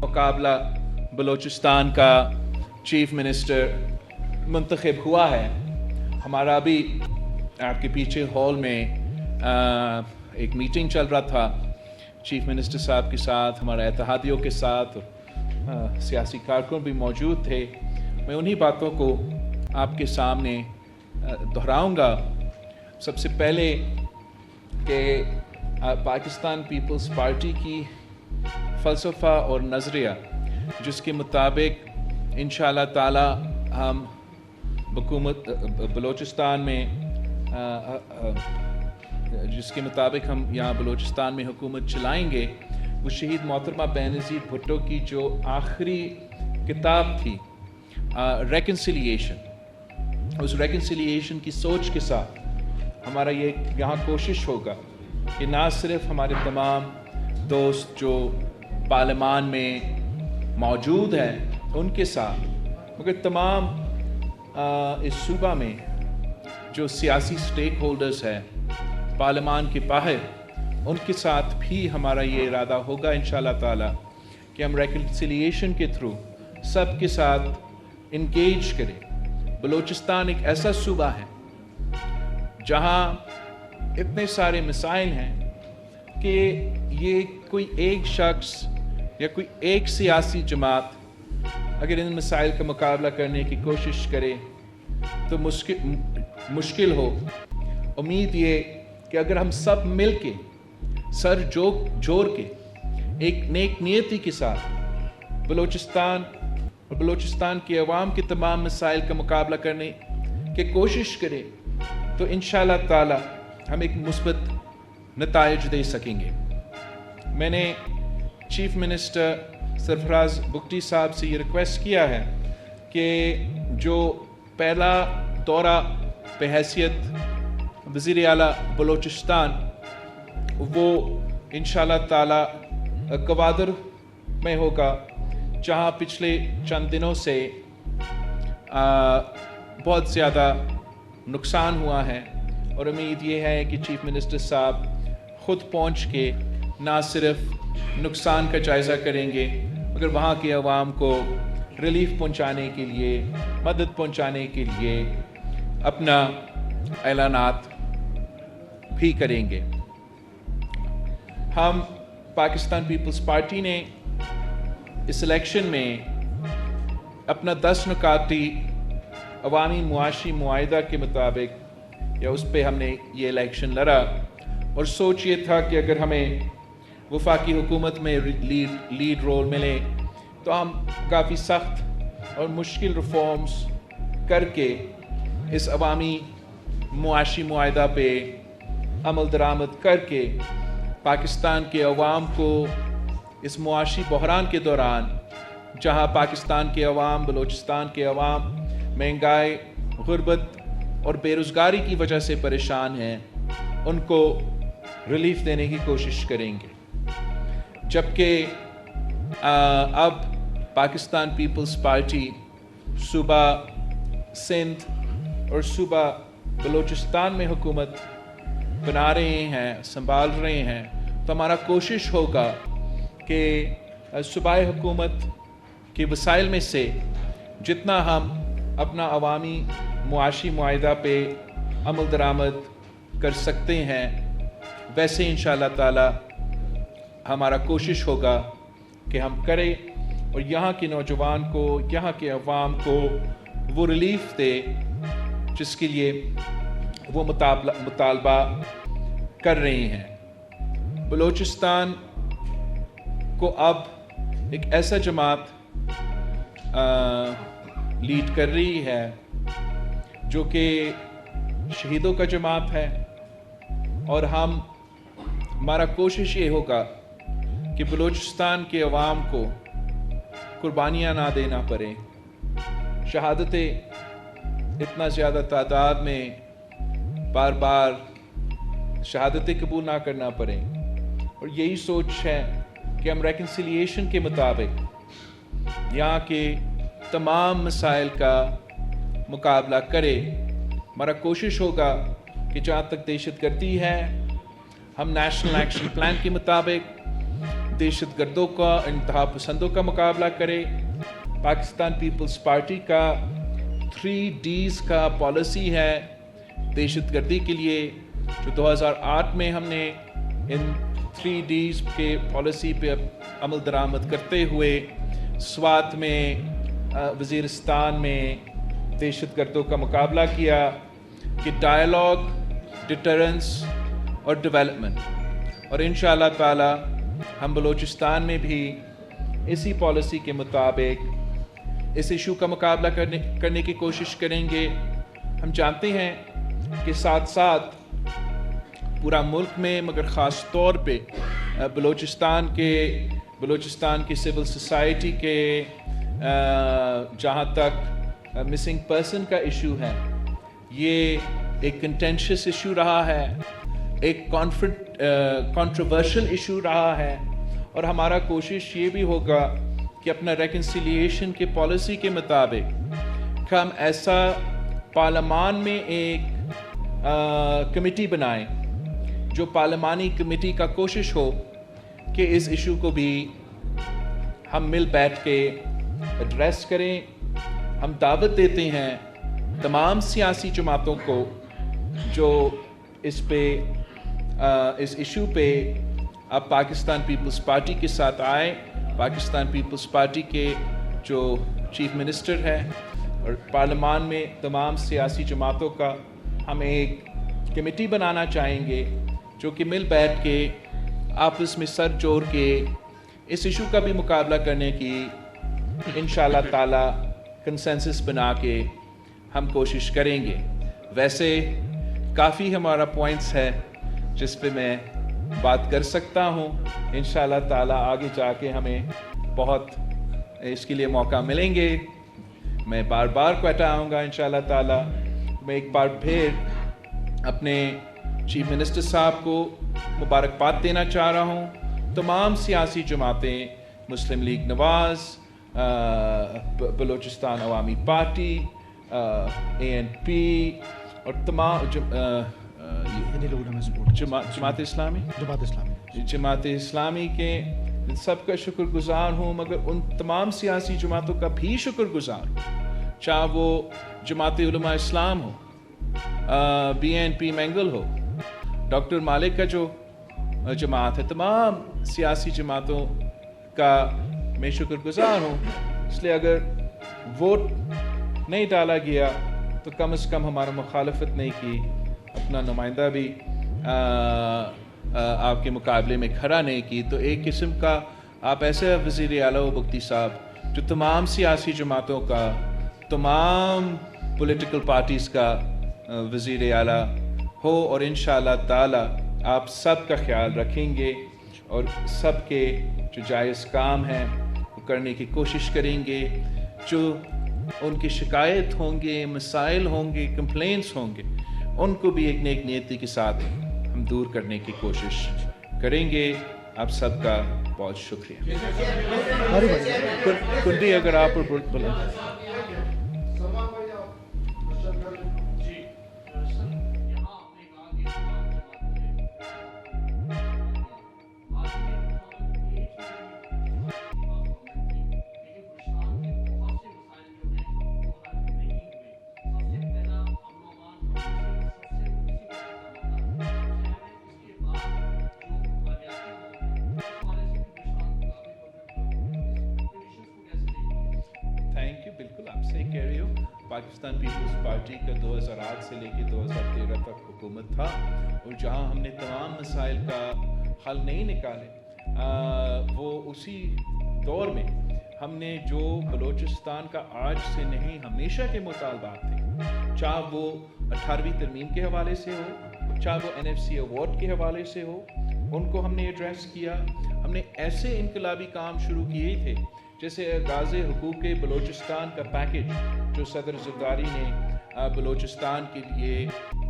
मुकाबला बलूचिस्तान का chief minister मुंतखब हुआ है। हमारा अभी आपके पीछे हॉल में एक मीटिंग चल रहा था चीफ मिनिस्टर साहब के साथ, हमारे इत्तेहादियों के साथ, सियासी कारकुन भी मौजूद थे। मैं उन्हीं बातों को आपके सामने दोहराऊंगा। सबसे पहले कि पाकिस्तान पीपल्स पार्टी की फ़लसफ़ा और नज़रिया जिसके मुताबिक इंशाअल्लाह ताला हम हुकूमत बलूचिस्तान में जिसके मुताबिक हम यहाँ बलूचिस्तान में हुकूमत चलाएंगे, वो शहीद मोहतरमा बेनज़ीर भुट्टो की जो आखिरी किताब थी रेकन्सिलिएशन, उस रेकन्सिलिएशन की सोच के साथ हमारा ये यहाँ कोशिश होगा कि ना सिर्फ हमारे तमाम दोस्त जो पार्लियामान में मौजूद हैं उनके साथ, मगर तमाम इस सूबा में जो सियासी स्टेक होल्डर्स हैं पार्लियामान के बाहर, उनके साथ भी हमारा ये इरादा होगा इंशाअल्लाह ताला कि हम रेकन्सिलिएशन के थ्रू सब के साथ इंगेज करें। बलूचिस्तान एक ऐसा सूबा है जहाँ इतने सारे मसाइल हैं कि ये कोई एक शख्स या कोई एक सियासी जमात अगर इन मसाइल का मुकाबला करने की कोशिश करे तो मुश्किल हो। उम्मीद ये कि अगर हम सब मिल के सर जोड़ के एक नेक नियति के साथ बलूचिस्तान और बलूचिस्तान के अवाम के तमाम मसाइल का मुकाबला करने की कोशिश करें तो इंशाअल्लाह ताला हम एक मुस्बत नताइज दे सकेंगे। मैंने चीफ मिनिस्टर सरफराज बुगटी साहब से ये रिक्वेस्ट किया है कि जो पहला दौरा बहैसियत वज़ीर आला बलूचिस्तान वो इंशाअल्लाह ताला कवादर में होगा, जहाँ पिछले चंद दिनों से बहुत ज़्यादा नुकसान हुआ है और उम्मीद ये है कि चीफ मिनिस्टर साहब ख़ुद पहुँच के ना सिर्फ नुकसान का जायज़ा करेंगे मगर वहाँ के अवाम को रिलीफ पहुँचाने के लिए, मदद पहुँचाने के लिए अपना ऐलानात भी करेंगे। हम पाकिस्तान पीपल्स पार्टी ने इस इलेक्शन में अपना 10 नुकाती अवामी मुआशी मुआहिदा के मुताबिक या उस पर हमने ये इलेक्शन लड़ा और सोच ये था कि अगर हमें वफाकी हुकूमत में लीड रोल मिले तो हम काफ़ी सख्त और मुश्किल रिफॉर्म्स करके इस अवामी मुआशी मुआहिदा पे अमल दरामद करके पाकिस्तान के अवाम को इस मुआशी बहरान के दौरान, जहाँ पाकिस्तान के अवाम, बलूचिस्तान के अवाम महंगाई, गुर्बत और बेरोज़गारी की वजह से परेशान हैं, उनको रिलीफ देने की कोशिश करेंगे। जबकि अब पाकिस्तान पीपल्स पार्टी सूबा सिंध और सूबा बलूचिस्तान में हुकूमत बना रहे हैं, संभाल रहे हैं, तो हमारा कोशिश होगा कि सूबाई हुकूमत के वसाइल में से जितना हम अपना अवामी मुआशी मुआहिदा पे अमल दरामद कर सकते हैं वैसे इंशाअल्लाह ताला हमारा कोशिश होगा कि हम करें और यहाँ के नौजवान को, यहाँ के अवाम को वो रिलीफ दे जिसके लिए वो मुतालबा कर रहे हैं। बलूचिस्तान को अब एक ऐसा जमात लीड कर रही है जो कि शहीदों का जमात है और हमारा कोशिश ये होगा कि बलूचिस्तान के अवाम को कुर्बानियाँ ना देना पड़े, शहादतें इतना ज़्यादा तादाद में बार बार शहादतें कबूल ना करना पड़े और यही सोच है कि हम रेकन्सिलिएशन के मुताबिक यहाँ के तमाम मसाइल का मुकाबला करें। हमारा कोशिश होगा कि जहाँ तक दहशतगर्दी है हम नेशनल एक्शन प्लान के मुताबिक दहशत गर्दों का, इंतहा पसंदों का मुकाबला करे। पाकिस्तान पीपल्स पार्टी का 3Ds का पॉलिसी है दहशत गर्दी के लिए, जो 2008 में हमने इन 3Ds के पॉलिसी पे अमल दरामद करते हुए स्वात में, वज़ीरिस्तान में दहशत गर्दों का मुकाबला किया कि डायलॉग, डिटरेंस और डेवलपमेंट। और इंशाअल्लाह ताला हम बलूचिस्तान में भी इसी पॉलिसी के मुताबिक इस इशू का मुकाबला करने की कोशिश करेंगे। हम जानते हैं कि साथ साथ पूरा मुल्क में, मगर ख़ास तौर पे बलूचिस्तान की सिविल सोसाइटी के जहाँ तक मिसिंग पर्सन का इशू है, ये एक कंटेंशियस इशू रहा है, एक कंट्रोवर्शियल इशू रहा है। और हमारा कोशिश ये भी होगा कि अपना रेकन्सिलिएशन के पॉलिसी के मुताबिक हम ऐसा पार्लियामान में एक कमेटी बनाएं, जो पार्लियामानी कमेटी का कोशिश हो कि इस इशू को भी हम मिल बैठ के एड्रेस करें। हम दावत देते हैं तमाम सियासी जमातों को जो इस इशू पे अब पाकिस्तान पीपल्स पार्टी के साथ आए। पाकिस्तान पीपल्स पार्टी के जो चीफ मिनिस्टर है और पार्लियामान में तमाम सियासी जमातों का हम एक कमेटी बनाना चाहेंगे, जो कि मिल बैठ के आपस में सर जोड़ के इस इशू का भी मुकाबला करने की इंशाअल्लाह ताला कंसेंसस बना के हम कोशिश करेंगे। वैसे काफ़ी हमारा पॉइंट्स है जिस पे मैं बात कर सकता हूँ। इंशाअल्लाह ताला आगे जाके हमें बहुत इसके लिए मौका मिलेंगे। मैं बार बार कहता आऊँगा इंशाअल्लाह ताला। मैं एक बार फिर अपने चीफ मिनिस्टर साहब को मुबारकबाद देना चाह रहा हूँ। तमाम सियासी जमातें, मुस्लिम लीग नवाज़, बलूचिस्तान अवामी पार्टी, ANP और तमाम जमात इस्लामी के सबका शुक्रगुजार हूँ। मगर उन तमाम सियासी जमातों का भी शुक्रगुजार हूँ, चाहे वो जमात उलमा इस्लाम हो, BNP मैंगल हो, डॉक्टर मालिक का जो जमात है, तमाम सियासी जमातों का मैं शुक्रगुजार हूँ। इसलिए अगर वोट नहीं डाला गया तो कम से कम हमारा मुखालफत नहीं की, अपना नुमाइंदा भी आपके मुकाबले में खड़ा नहीं की, तो एक किस्म का आप ऐसे वज़ीर आला हो मुफ्ती साहब जो तमाम सियासी जमातों का, तमाम पॉलिटिकल पार्टीज़ का वज़ीर आला हो, और इंशाअल्लाह ताला आप सब का ख्याल रखेंगे और सब के जो जायज़ काम हैं वो करने की कोशिश करेंगे। जो उनकी शिकायत होंगे, मसाइल होंगे, कंप्लेंट्स होंगे, उनको भी एक नेक नियति के साथ हम दूर करने की कोशिश करेंगे। आप सबका बहुत शुक्रिया। कुंडी अगर आप बोलें। पाकिस्तान पीपल्स पार्टी का 2008 से लेकर 2013 तक हुकूमत था, और जहां हमने तमाम मसाइल का हल नहीं निकाले, वो उसी दौर में हमने जो बलूचिस्तान का आज से नहीं हमेशा के मुतालबात थे, चाहे वो 18वीं तरमीम के हवाले से हो, चाहे वो NFC अवार्ड के हवाले से हो, उनको हमने एड्रेस किया। हमने ऐसे इनकलाबी काम शुरू किए थे जैसे गाज़े हुकूक़ बलूचिस्तान का पैकेज जो सदर ज़रदारी ने बलूचिस्तान के लिए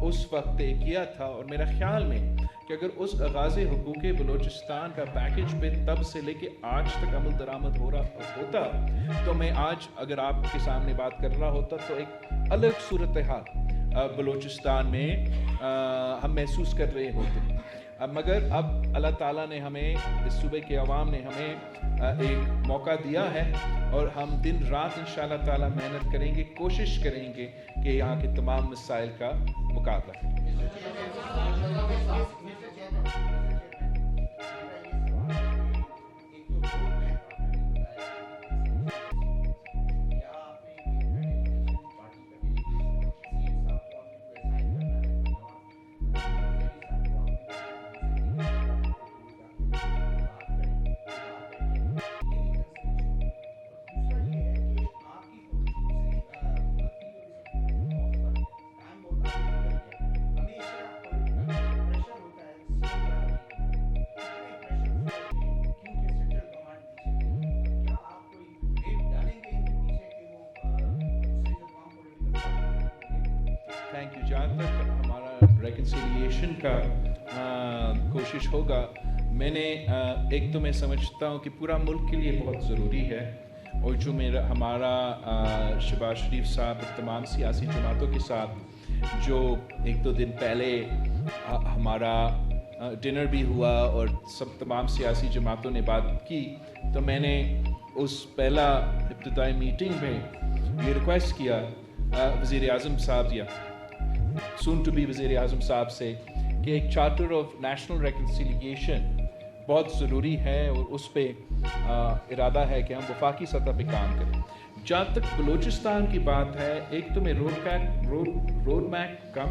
उस वक्त तय किया था, और मेरा ख्याल में कि अगर उस गाज़े हुकूक़ बलूचिस्तान का पैकेज पे तब से लेके आज तक अमल दरामद हो रहा होता, तो मैं आज अगर आपके सामने बात कर रहा होता तो एक अलग सूरत हाल बलूचिस्तान में हम महसूस कर रहे होते। मगर अब अल्लाह ताला ने हमें, इस सूबे के अवाम ने हमें एक मौका दिया है और हम दिन रात इंशाअल्लाह ताला मेहनत करेंगे, कोशिश करेंगे कि यहाँ के तमाम मसाइल का मुकाबला करें। Thank you. जहाँ तक हमारा रिकन्सिलिएशन का कोशिश होगा, मैंने एक तो मैं समझता हूँ कि पूरा मुल्क के लिए बहुत ज़रूरी है, और जो हमारा शहबाज शरीफ साहब तमाम सियासी जमातों के साथ जो एक दो दिन पहले हमारा डिनर भी हुआ और सब तमाम सियासी जमातों ने बात की, तो मैंने उस पहला इब्तिदाई मीटिंग में ये रिक्वेस्ट किया वज़ीर आज़म साहब या सून टू बी वज़ीर आज़म साहब से कि एक चार्टर ऑफ नेशनल रिकन्सिलिएशन बहुत ज़रूरी है, और उस पर इरादा है कि हम वफाकी सतह पे काम करें। जहाँ तक बलूचिस्तान की बात है, एक तो मैं रोड मैप का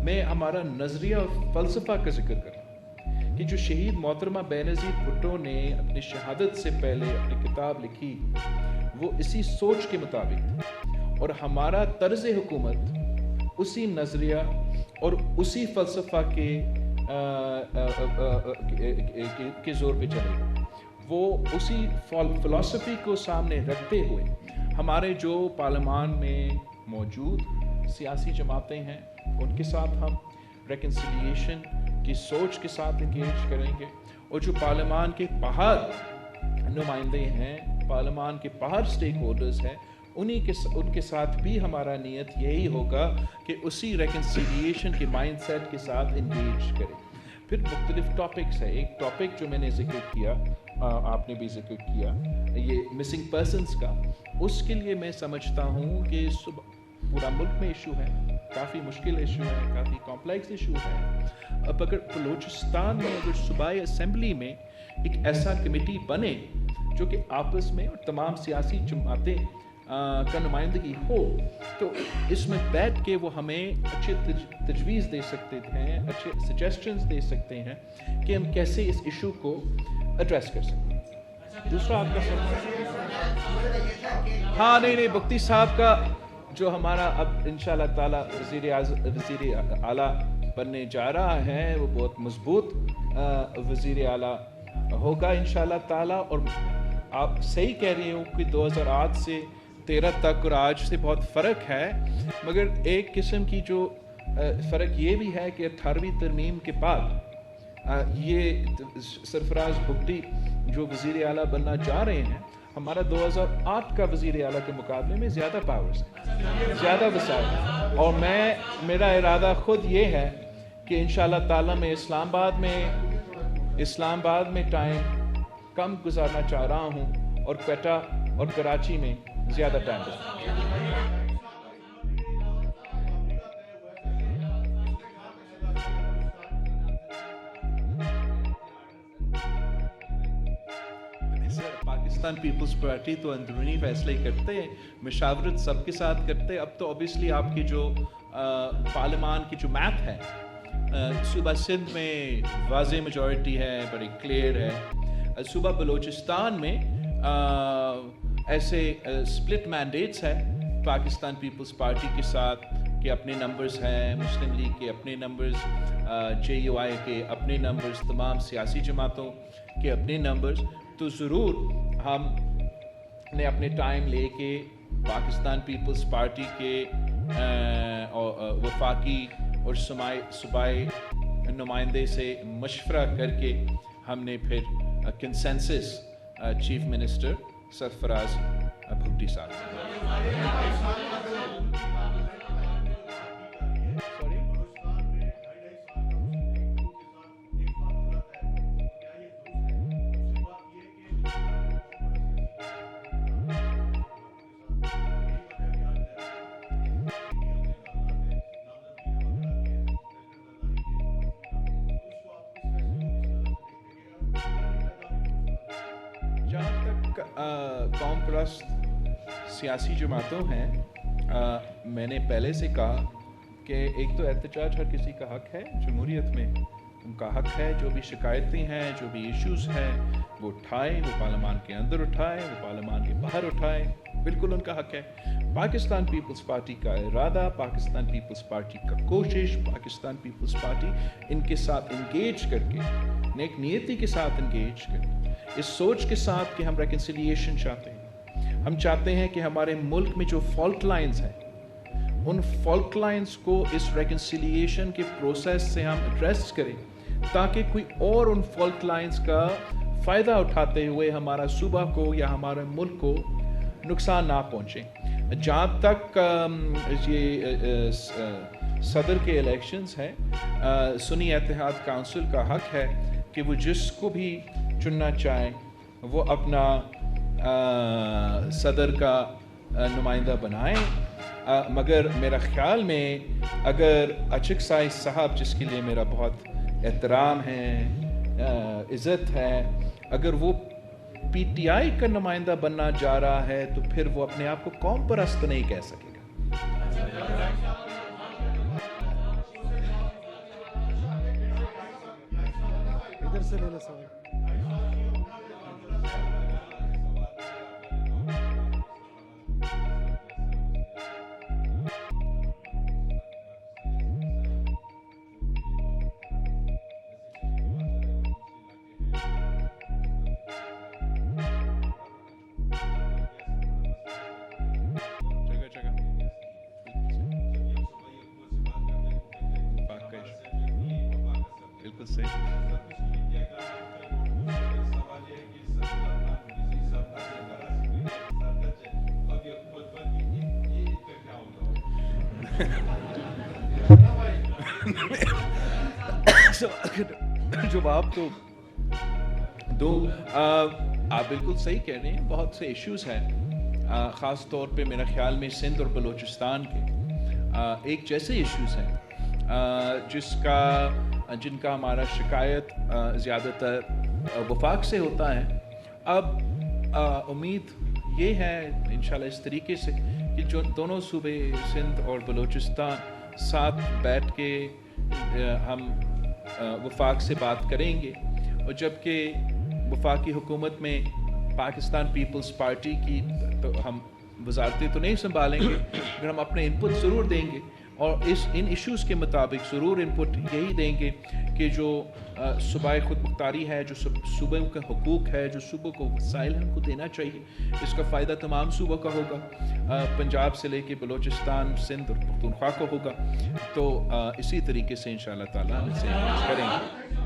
मैं हमारा नज़रिया और फ़लसफ़ा का जिक्र करूँ कि जो शहीद मोहतरमा बेनज़ीर भुट्टो ने अपनी शहादत से पहले अपनी किताब लिखी, वो इसी सोच के मुताबिक थी, और हमारा तर्ज़ हुकूमत उसी नज़रिया और उसी फ़लसफ़ा के ज़ोर पे चलेगा। वो उसी फ़िलासफ़ी को सामने रखते हुए हमारे जो पार्लियामान में मौजूद सियासी जमातें हैं, उनके साथ हम रिकन्सिलिएशन की सोच के साथ इंगेज करेंगे, और जो पार्लियामान के बाहर नुमाइंदे हैं, पार्लियामान के बाहर स्टेक होल्डर्स हैं, उनके साथ भी हमारा नियत यही होगा कि उसी रिकन्सिलिएशन के माइंडसेट के साथ इंगेज करें। फिर मुख्तलिफ टॉपिक्स है। एक टॉपिक जो मैंने जिक्र किया, आपने भी जिक्र किया, ये मिसिंग पर्सनस का, उसके लिए मैं समझता हूँ कि पूरा मुल्क में इशू है, काफ़ी मुश्किल इशू है, काफ़ी कॉम्प्लेक्स इशू है। अब अगर बलूचिस्तान में अगर सूबाई असेंबली में एक ऐसा कमेटी बने जो कि आपस में और तमाम सियासी जमातें का नुमाइंदगी हो, तो इसमें बैठ के वो हमें अच्छे तजवीज़ दे सकते हैं, अच्छे सजेशंस दे सकते हैं कि हम कैसे इस इशू को एड्रेस कर सकते हैं। दूसरा आपका हाँ नहीं भुट्टी साहब का जो हमारा अब इंशाअल्लाह ताला वज़ीर आला बनने जा रहा है, वो बहुत मजबूत वज़ीर आला होगा इंशाअल्लाह ताला। और आप सही कह रही हो कि 2008 से 13 तक और आज से बहुत फ़र्क है, मगर एक किस्म की जो फ़र्क ये भी है कि 18वीं तरमीम के बाद ये सरफराज भुट्टी जो वज़ीर आला बनना जा रहे हैं, हमारा 2008 का वज़ीर आला के मुकाबले में ज़्यादा पावर्स हैं, ज़्यादा वसाइल। और मेरा इरादा ख़ुद ये है कि इंशाअल्लाह ताला मैं इस्लामाबाद में टाइम कम गुजारना चाह रहा हूँ, और क्वेटा और कराची में ज़्यादा टाइम पाकिस्तान पीपल्स पार्टी तो अंदरूनी फैसले करते हैं, मशावरत सबके साथ करते हैं। अब तो ऑब्वियसली आपकी जो पार्लियामान की जो मैप है, सूबा सिंध में वाज़े मेजॉरिटी है, बड़ी क्लियर है। सूबा बलूचिस्तान में ऐसे स्प्लिट मैंडेट्स है पाकिस्तान पीपल्स पार्टी के साथ कि अपने नंबर्स हैं, मुस्लिम लीग के अपने नंबर्स, JUI के अपने नंबर्स, तमाम सियासी जमातों के अपने नंबर्स। तो ज़रूर हम ने अपने टाइम लेके पाकिस्तान पीपल्स पार्टी के वफाकी और सूबाई नुमाइंदे से मशवरा करके हमने फिर consensus chief minister Sarfaraz Bhutti साहब قوم پرست سیاسی جماعتوں ہیں، میں نے پہلے سے کہا کہ ایک تو احتجاج ہر کسی کا حق ہے، جمہوریت میں ان کا حق ہے، جو بھی شکایتیں ہیں، جو بھی ایشوز ہیں وہ اٹھائیں، وہ پارلیمان کے اندر اٹھائیں، وہ پارلیمان کے باہر اٹھائیں، بالکل ان کا حق ہے۔ پاکستان پیپلز پارٹی کا ارادہ، پاکستان پیپلز پارٹی کا کوشش، پاکستان پیپلز پارٹی ان کے ساتھ انگیج کر کے، نیک نیتی کے ساتھ انگیج کر کے، اس سوچ کے ساتھ کہ ہم ریکنسیلیشن چاہتے ہیں، ہم چاہتے ہیں کہ ہمارے ملک میں جو فالٹ لائنز ہیں ان فالٹ لائنز کو اس ریکنسیلیشن کے پروسیس سے ہم ایڈریس کریں، تاکہ کوئی اور ان فالٹ لائنز کا فائدہ اٹھاتے ہوئے ہمارا صوبہ کو یا ہمارے ملک کو نقصان نہ پہنچے۔ جہاں تک یہ صدر کے الیکشنز ہیں، سنی اتحاد کونسل کا حق ہے کہ وہ جس کو بھی چننا چاہیں وہ اپنا صدر کا نمائندہ بنائیں، مگر میرا خیال میں اگر اچک سائز صاحب، جس کے لیے میرا بہت احترام ہے، عزت ہے، اگر وہ پی ٹی آئی کا نمائندہ بننا جا رہا ہے تو پھر وہ اپنے آپ کو قوم پرست نہیں کہہ سکے گا۔ ادھر سے لینا سوال۔ بالکل صحیح۔ جواب تو دو، آپ بالکل صحیح کہہ رہے ہیں، بہت سے ایشوز ہیں، خاص طور پہ میرا خیال میں سندھ اور بلوچستان کے ایک جیسے ایشوز ہیں جن کا ہمارا شکایت زیادہ تر وفاق سے ہوتا ہے۔ اب امید یہ ہے انشاءاللہ اس طریقے سے کہ جو دونوں صوبے سندھ اور بلوچستان ساتھ بیٹھ کے ہم وفاق سے بات کریں گے، اور جبکہ وفاقی حکومت میں پاکستان پیپلز پارٹی کی تو ہم وزارتیں تو نہیں سنبھالیں گے، مگر ہم اپنے انپٹ ضرور دیں گے، اور ان ایشوز کے مطابق ضرور انپٹ یہی دیں گے کہ جو صوبائی خود مختاری ہے، جو صوبوں کا حقوق ہے، جو صوبوں کو وسائل ہم کو دینا چاہیے، اس کا فائدہ تمام صوبوں کا ہوگا، پنجاب سے لے کے بلوچستان، سندھ اور پختونخوا کو ہوگا۔ تو اسی طریقے سے انشاءاللہ تعالیٰ ہم اسے کریں گے۔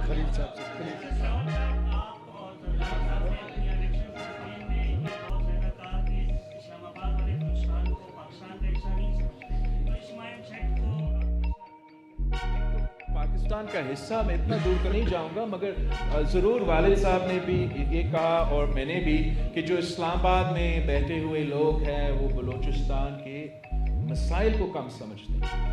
خلیل صاحب سے پاکستان کا حصہ، میں اتنا دور تو نہیں جاؤں گا، مگر ضرور والد صاحب نے بھی یہ کہا اور میں نے بھی کہ جو اسلام آباد میں بیٹھے ہوئے لوگ ہیں وہ بلوچستان کے مسائل کو کم سمجھتے ہیں۔